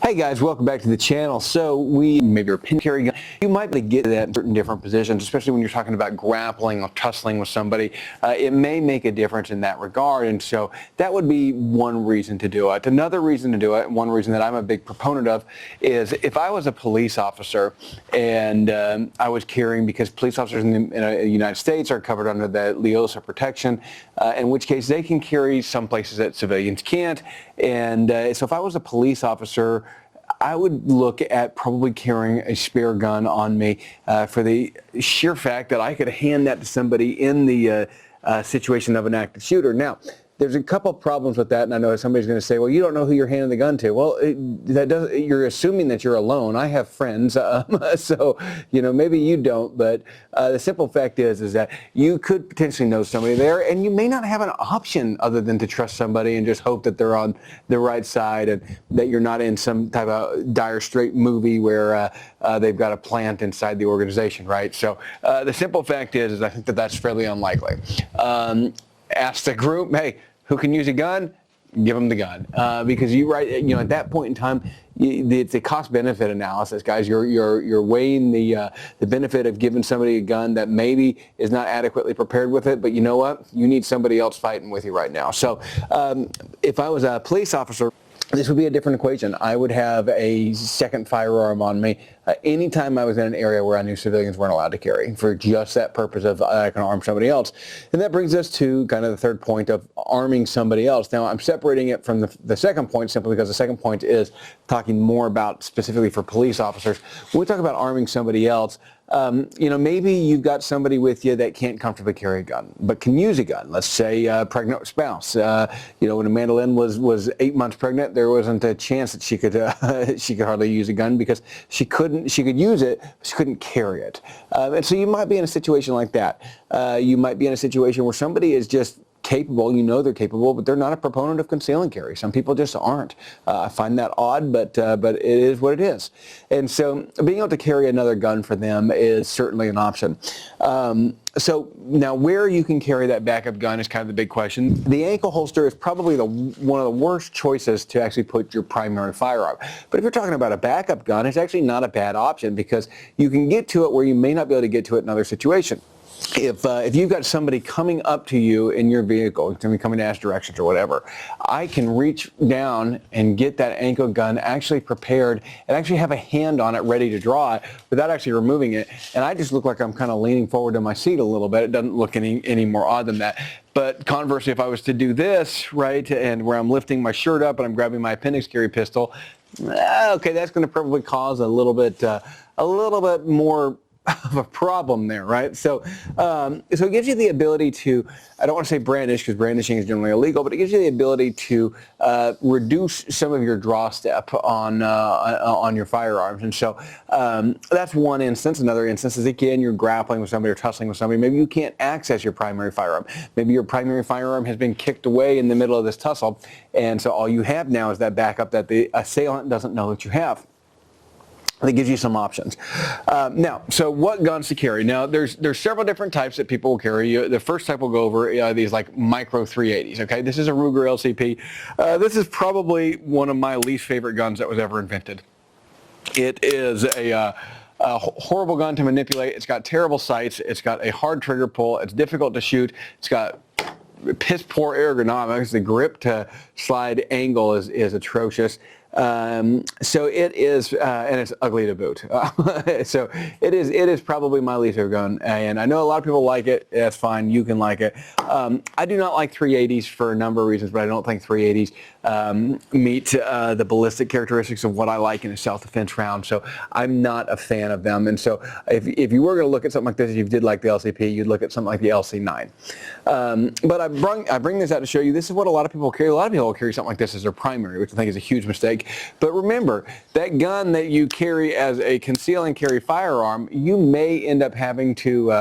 Hey guys, welcome back to the channel. So maybe you're a pin carry gun. You might be able to get that in certain different positions, especially when you're talking about grappling or tussling with somebody. It may make a difference in that regard, and so that would be one reason to do it. Another reason to do it, one reason that I'm a big proponent of, is if I was a police officer and I was carrying, because police officers in the United States are covered under the LEOSA protection, in which case they can carry some places that civilians can't. And so if I was a police officer, I would look at probably carrying a spare gun on me for the sheer fact that I could hand that to somebody in the situation of an active shooter. Now, there's a couple problems with that, and I know somebody's going to say, well, you don't know who you're handing the gun to. Well, you're assuming that you're alone. I have friends, so maybe you don't, but the simple fact is that you could potentially know somebody there, and you may not have an option other than to trust somebody and just hope that they're on the right side and that you're not in some type of Dire Straits movie where they've got a plant inside the organization, right? So the simple fact is I think that that's fairly unlikely. Ask the group, hey, who can use a gun? Give them the gun, because at that point in time, it's a cost-benefit analysis, guys. You're weighing the benefit of giving somebody a gun that maybe is not adequately prepared with it, but you know what? You need somebody else fighting with you right now. So if I was a police officer, this would be a different equation. I would have a second firearm on me anytime I was in an area where I knew civilians weren't allowed to carry, for just that purpose of I can arm somebody else. And that brings us to kind of the third point of arming somebody else. Now, I'm separating it from the second point simply because the second point is talking more about specifically for police officers. When we talk about arming somebody else, maybe you've got somebody with you that can't comfortably carry a gun, but can use a gun. Let's say a pregnant spouse. When Amanda Lynn was 8 months pregnant, there wasn't a chance that she could hardly use a gun because she could use it, but she couldn't carry it. And so you might be in a situation like that. You might be in a situation where somebody is just capable, they're capable, but they're not a proponent of conceal and carry. Some people just aren't. I find that odd, but it is what it is. And so being able to carry another gun for them is certainly an option. So now where you can carry that backup gun is kind of the big question. The ankle holster is probably one of the worst choices to actually put your primary firearm. But if you're talking about a backup gun, it's actually not a bad option because you can get to it where you may not be able to get to it in another situation. If you've got somebody coming up to you in your vehicle, coming to ask directions or whatever, I can reach down and get that ankle gun actually prepared and actually have a hand on it ready to draw it without actually removing it. And I just look like I'm kind of leaning forward in my seat a little bit. It doesn't look any more odd than that. But conversely, if I was to do this, right, and where I'm lifting my shirt up and I'm grabbing my appendix carry pistol, okay, that's going to probably cause a little bit more of a problem there, right? So it gives you the ability to, I don't want to say brandish because brandishing is generally illegal, but it gives you the ability to reduce some of your draw step on your firearms. And so that's one instance. Another instance is, again, you're grappling with somebody or tussling with somebody. Maybe you can't access your primary firearm. Maybe your primary firearm has been kicked away in the middle of this tussle, and so all you have now is that backup that the assailant doesn't know that you have. That gives you some options. Now, so what guns to carry? Now, there's several different types that people will carry. The first type we'll go over these like micro 380s. Okay, this is a Ruger LCP. This is probably one of my least favorite guns that was ever invented. It is a horrible gun to manipulate. It's got terrible sights. It's got a hard trigger pull. It's difficult to shoot. It's got piss poor ergonomics. The grip to slide angle is atrocious. So it is, and it's ugly to boot. So it is probably my least favorite gun, and I know a lot of people like it. That's fine. You can like it. I do not like 380s for a number of reasons, but I don't think 380s meet the ballistic characteristics of what I like in a self-defense round. So I'm not a fan of them. And so if you were going to look at something like this, if you did like the LCP, you'd look at something like the LC9. But I bring this out to show you this is what a lot of people carry. A lot of people will carry something like this as their primary, which I think is a huge mistake. But remember, that gun that you carry as a conceal and carry firearm, you may end up having to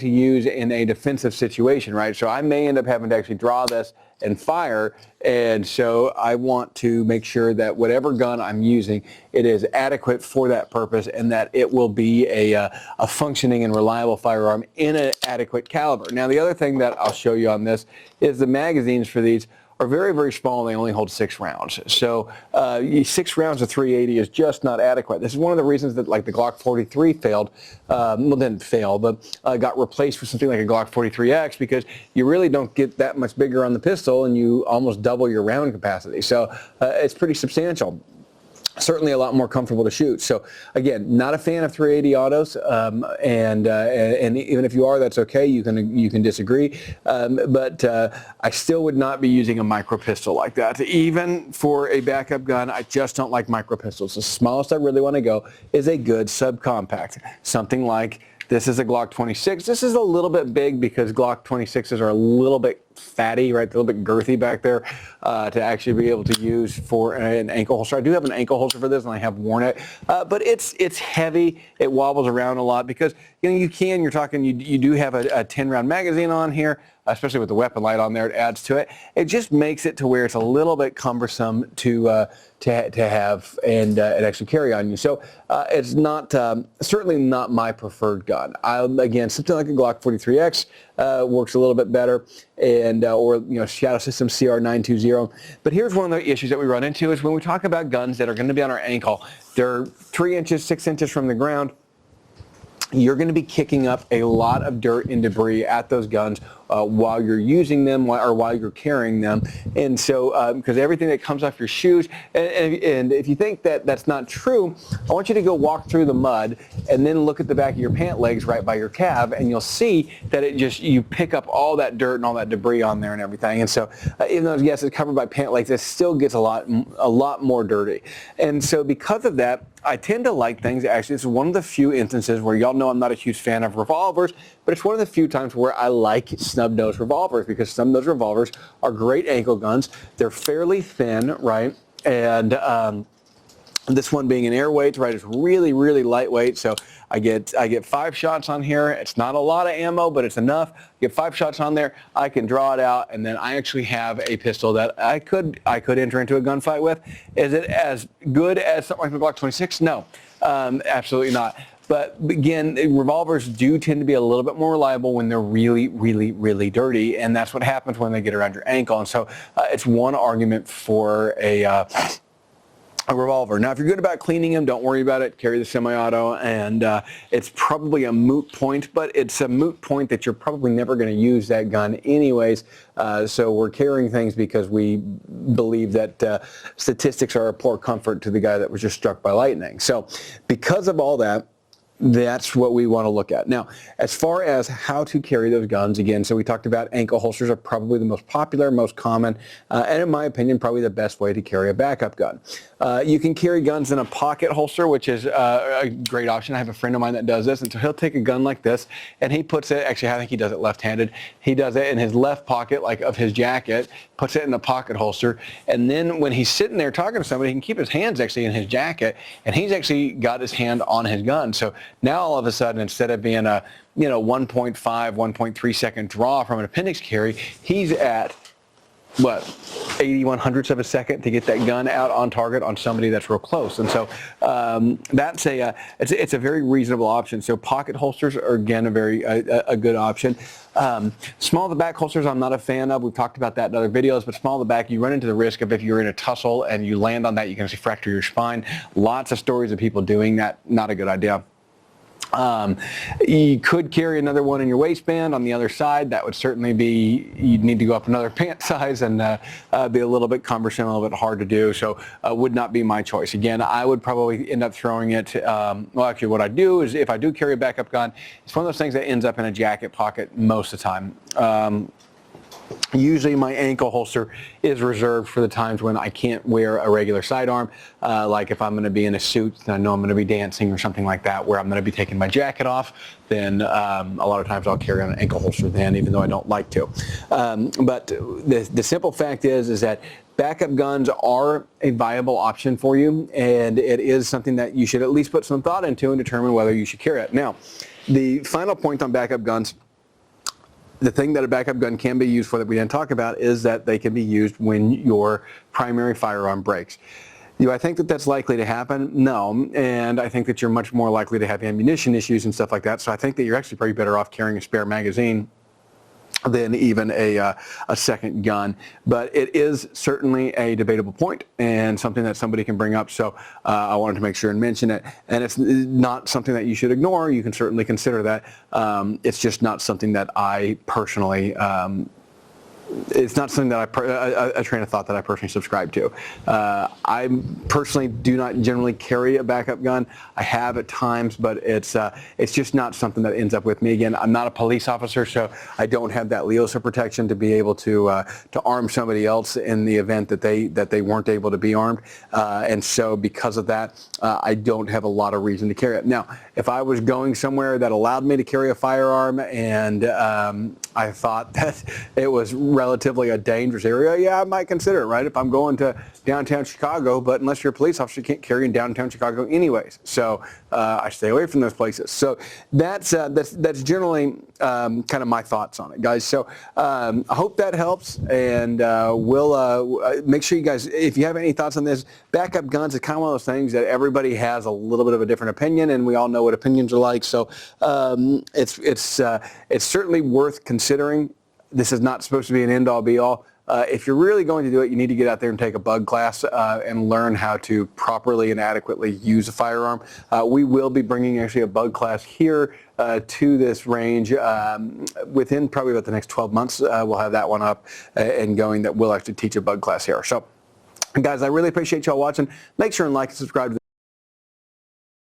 use in a defensive situation, right? So I may end up having to actually draw this and fire, and so I want to make sure that whatever gun I'm using, it is adequate for that purpose and that it will be a functioning and reliable firearm in an adequate caliber. Now, the other thing that I'll show you on this is the magazines for these are very, very small. They only hold 6 rounds. So 6 rounds of .380 is just not adequate. This is one of the reasons that like the Glock 43 failed, well, didn't fail, but got replaced with something like a Glock 43X, because you really don't get that much bigger on the pistol and you almost double your round capacity. So it's pretty substantial. Certainly a lot more comfortable to shoot. So again, not a fan of .380 autos, and even if you are, that's okay. You can disagree, but I still would not be using a micro pistol like that. Even for a backup gun, I just don't like micro pistols. The smallest I really want to go is a good subcompact, something like this is a Glock 26. This is a little bit big because Glock 26s are a little bit fatty, right? A little bit girthy back there to actually be able to use for an ankle holster. I do have an ankle holster for this, and I have worn it, but it's heavy. It wobbles around a lot because you're talking, you do have a 10-round magazine on here, especially with the weapon light on there. It adds to it. It just makes it to where it's a little bit cumbersome to have and actually carry on you. So it's not certainly not my preferred gun. Again, something like a Glock 43X works a little bit better, and or Shadow System CR920. But here's one of the issues that we run into is when we talk about guns that are going to be on our ankle. They're 3 inches, 6 inches from the ground. You're going to be kicking up a lot of dirt and debris at those guns while you're using them or while you're carrying them. And so, because everything that comes off your shoes, and if you think that that's not true, I want you to go walk through the mud and then look at the back of your pant legs right by your calf, and you'll see that you pick up all that dirt and all that debris on there and everything. And so, even though yes, it's covered by pant legs, it still gets a lot more dirty. And so, because of that, I tend to like things. Actually, it's one of the few instances where y'all know I'm not a huge fan of revolvers, but it's one of the few times where I like snub-nose revolvers, because snub-nose revolvers are great ankle guns. They're fairly thin, right? And this one being an airweight, right, is really, really lightweight. So I get 5 shots on here. It's not a lot of ammo, but it's enough. Get 5 shots on there. I can draw it out, and then I actually have a pistol that I could enter into a gunfight with. Is it as good as something like the Glock 26? No, absolutely not. But again, revolvers do tend to be a little bit more reliable when they're really, really, really dirty, and that's what happens when they get around your ankle. And so it's one argument for a revolver. Now, if you're good about cleaning them, don't worry about it. Carry the semi-auto, and it's probably a moot point, but it's a moot point that you're probably never going to use that gun anyways. So we're carrying things because we believe that statistics are a poor comfort to the guy that was just struck by lightning. So because of all that, that's what we want to look at. Now, as far as how to carry those guns, again, so we talked about ankle holsters are probably the most popular, most common, and in my opinion, probably the best way to carry a backup gun. You can carry guns in a pocket holster, which is a great option. I have a friend of mine that does this, and so he'll take a gun like this, and he puts it, actually I think he does it left-handed, he does it in his left pocket, like of his jacket, puts it in the pocket holster, and then when he's sitting there talking to somebody, he can keep his hands actually in his jacket, and he's actually got his hand on his gun. So now all of a sudden, instead of being a 1.5, 1.3 second draw from an appendix carry, he's at what, 80/100ths of a second to get that gun out on target on somebody that's real close. And so that's it's a very reasonable option. So pocket holsters are again a good option. Small to the back holsters I'm not a fan of. We've talked about that in other videos, but small to the back, you run into the risk of if you're in a tussle and you land on that, you can actually fracture your spine. Lots of stories of people doing that. Not a good idea. You could carry another one in your waistband on the other side. That would certainly be, you'd need to go up another pant size and be a little bit cumbersome, a little bit hard to do. So would not be my choice. Again, I would probably end up throwing it, well actually what I do is if I do carry a backup gun, it's one of those things that ends up in a jacket pocket most of the time. Usually my ankle holster is reserved for the times when I can't wear a regular sidearm, like if I'm going to be in a suit and I know I'm going to be dancing or something like that where I'm going to be taking my jacket off, then a lot of times I'll carry on an ankle holster then, even though I don't like to. But the simple fact is that backup guns are a viable option for you, and it is something that you should at least put some thought into and determine whether you should carry it. Now, the final point on backup guns, the thing that a backup gun can be used for that we didn't talk about is that they can be used when your primary firearm breaks. Do I think that that's likely to happen? No, and I think that you're much more likely to have ammunition issues and stuff like that, so I think that you're actually probably better off carrying a spare magazine than even a second gun. But it is certainly a debatable point and something that somebody can bring up. So I wanted to make sure and mention it. And it's not something that you should ignore. You can certainly consider that. It's just not something that I personally it's not something that a train of thought that I personally subscribe to. I personally do not generally carry a backup gun. I have at times, but it's just not something that ends up with me. Again, I'm not a police officer, so I don't have that LEOSA protection to be able to arm somebody else in the event that they weren't able to be armed. And so because of that, I don't have a lot of reason to carry it. Now, if I was going somewhere that allowed me to carry a firearm and I thought that it was relatively a dangerous area, yeah, I might consider it, right? If I'm going to downtown Chicago, but unless you're a police officer, you can't carry in downtown Chicago anyways. So I stay away from those places. So that's generally kind of my thoughts on it, guys. So I hope that helps, and we'll make sure you guys, if you have any thoughts on this, backup guns is kind of one of those things that everybody has a little bit of a different opinion, and we all know what opinions are like. So it's certainly worth considering. This is not supposed to be an end-all be-all. If you're really going to do it, you need to get out there and take a bug class and learn how to properly and adequately use a firearm. We will be bringing actually a bug class here to this range within probably about the next 12 months. We'll have that one up and going that will actually teach a bug class here. So, guys, I really appreciate y'all watching. Make sure and like and subscribe to the